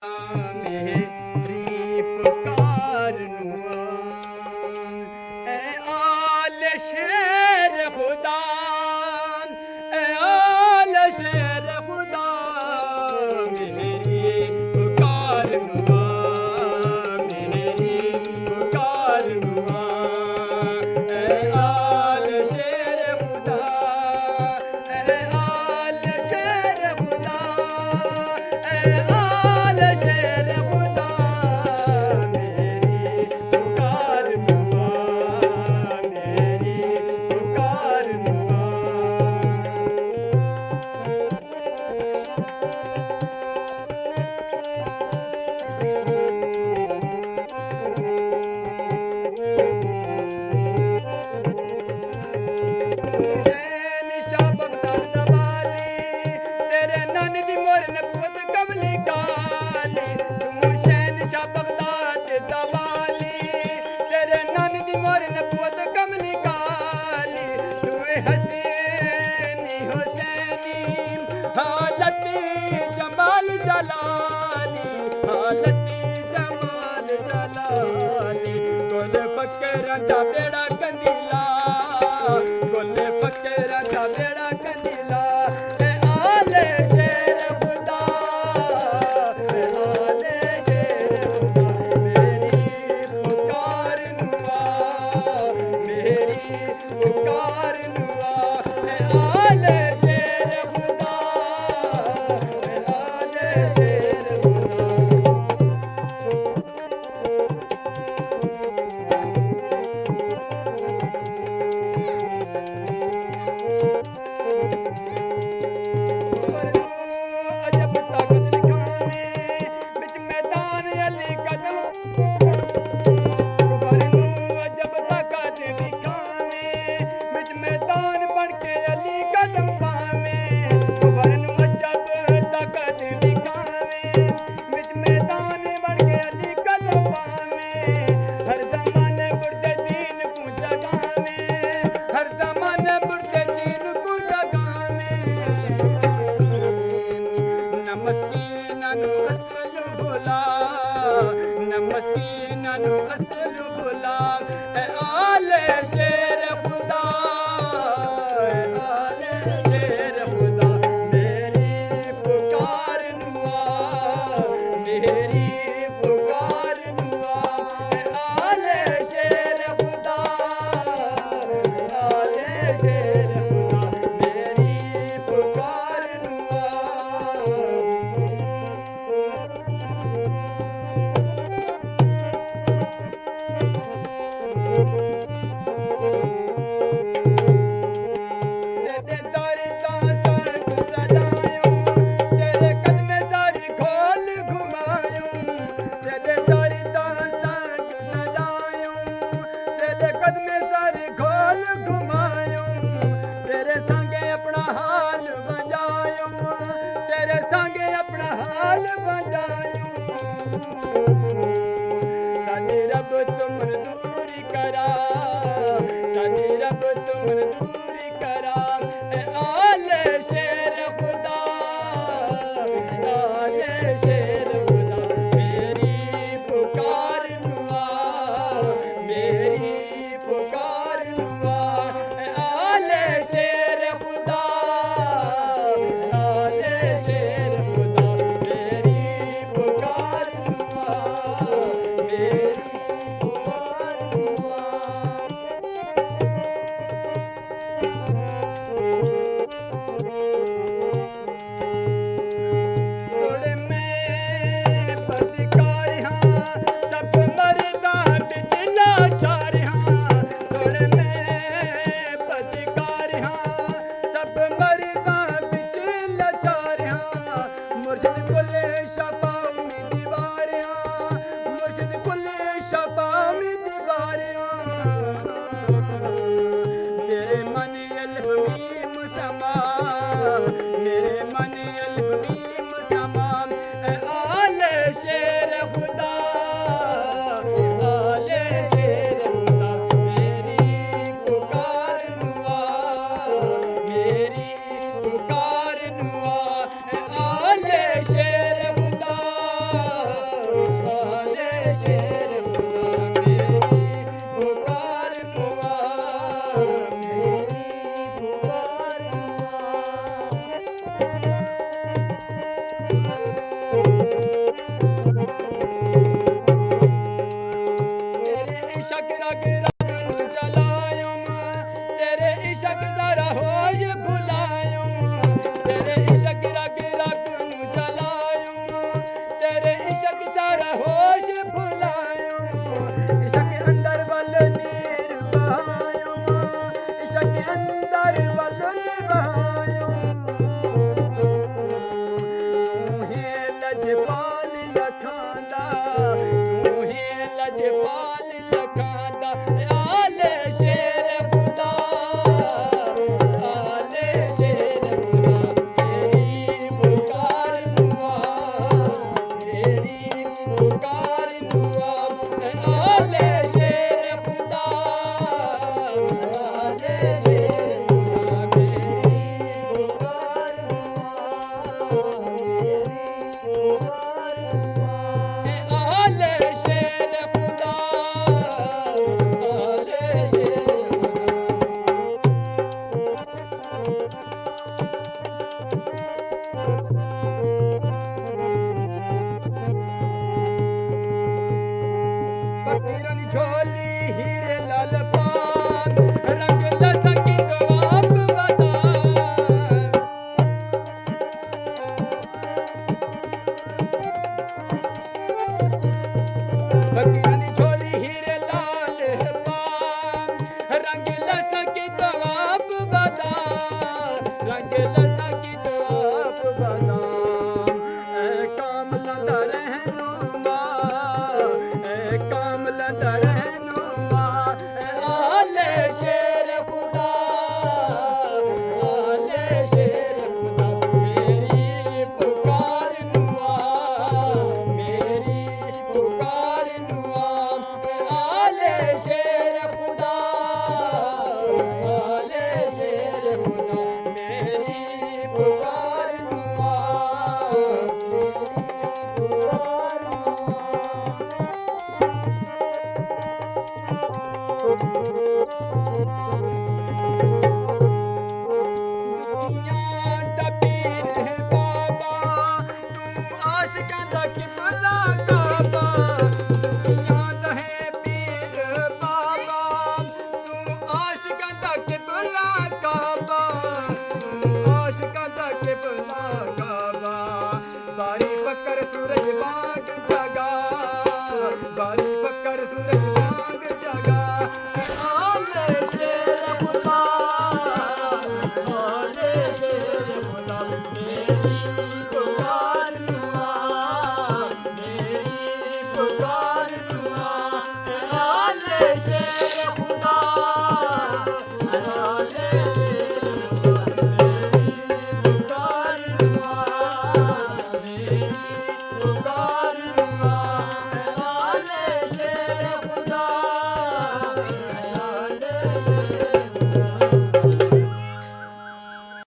मेरी पुकार आल शेर खुदा आल शेर खुदा मेरी पुकार मेरी पुकार आल शेर खुदा आल शेर खुदा आल शेर खुदा मेरी पुकार मेरी पुकार हुसैन शाह बगदाद दवाली तेरे नानी दी मोर नबूवत कमली काली हुसैन शाह बगदाद दवाली तेरे नानी दी मोर नबूवत कमली काली तुम्हें हसीनी हुसैनी हालती जमाल जलाली हालती जमाल जलाली कोल बकरा दा बेड़ा कंदीला कोले फकीरा दा बेड़ा कंदीला आले शेर खुदा आले शेर खुदा मेरी पुकार आले शेर खुदा आले शेर खुदा अजब ताकत लिखाने बिच मैदान अली कदम अजब ताकत दिखाने बिच मैदान बन के अली कदम पावे अजब ताकत दिखाने बिच मैदान बन के अली कदम पावे हर जमाने बुरदे दीन को जगावे हर जमाने बुरदे दीन को जगावे नमस्कीननु असल भुला नमस्कीननु असल भुला आले शेर खुदा आले शेर खुदा मेरी पुकार मेरी पुकार आले शेर खुदा आले शेर खुदा मेरी पुकार तेरे दर दा सड़क सजायूं तेरे कदमे सारी खोल घुमायूं तेरे दर दा सड़क सजायूं तेरे कदमे सारी खोल घुमायूं तेरे संगे अपना हाल बजायूं तेरे संगे अपना हाल बजायूं साडी रब तुम दूरी करा साडी रब तुम दूरी करा आले शेर खुदा आले शेर खुदा मेरी पुकार मेरी पुकार आले शेर खुदा आले शेर खुदा मेरी पुकार मेरी पुकार थोड़े मैं प्रतिकार हाँ सब मरदा बिच लाचार हाँ थोड़े मैं प्रतिकार हाँ सब मरदा बिच लाचार हाँ मुर्शिद कुल शफा में दीवार हाँ मुर्शिद कुल शफा में दीवार मेरे मन अलमीम समा मेरे मन अलमीम समा आले शेर खुदा आले शेर खुदा मेरी पुकार मेरी पुकार आले शेर खुदा आले शेर खुदा मेरी पुकार दुआ मेरी पुकार तेरे इश्क रग रग नू जलायूं तेरे इश्क जरा होश भुलायूं तेरे इश्क रग रग नू जलायूं तेरे इश्क सारा होश भुलायूं इश्क अंदर वल नीर बहायूं इश्क अंदर वल निभायूं तू ही लजपाल लखांदा तू ही लजपाल लखांदा आले शेर खुदा आले शेर खुदा मेरी पुकार दुआ मेरी पुकार दुआ आले शेर खुदा आले शेर खुदा मेरी पुकार दुआ मेरी पुकार दुआ आले शेर खुदा आले शेर फकीरन झोली हीरे लाल पान रंग लसकी गवाब बता फकीरन झोली हीरे लाल पान रंग लसकी गवाब बता रंग लसकी गवाब बता ए कामला रहनुमा ए कामला रहनुमा आले शेर खुदा आले शेर खुदा मेरी पुकार दुआ मेरी पुकार दुआ आले शेर खुदा आले शेर खुदा मेरी पुकार दुआ पुकार दुनिया डबीर है बाबा तुम आशिकां दा किबला काबा दुनिया दा है पीर बाबा तुम आशिकां दा किबला काबा तुम आशिकां दा किबला काबा बारी पकड़ सूरज बाग जगा बारी पकड़ सूरज बाग जगा आले शेर खुदा आले शेर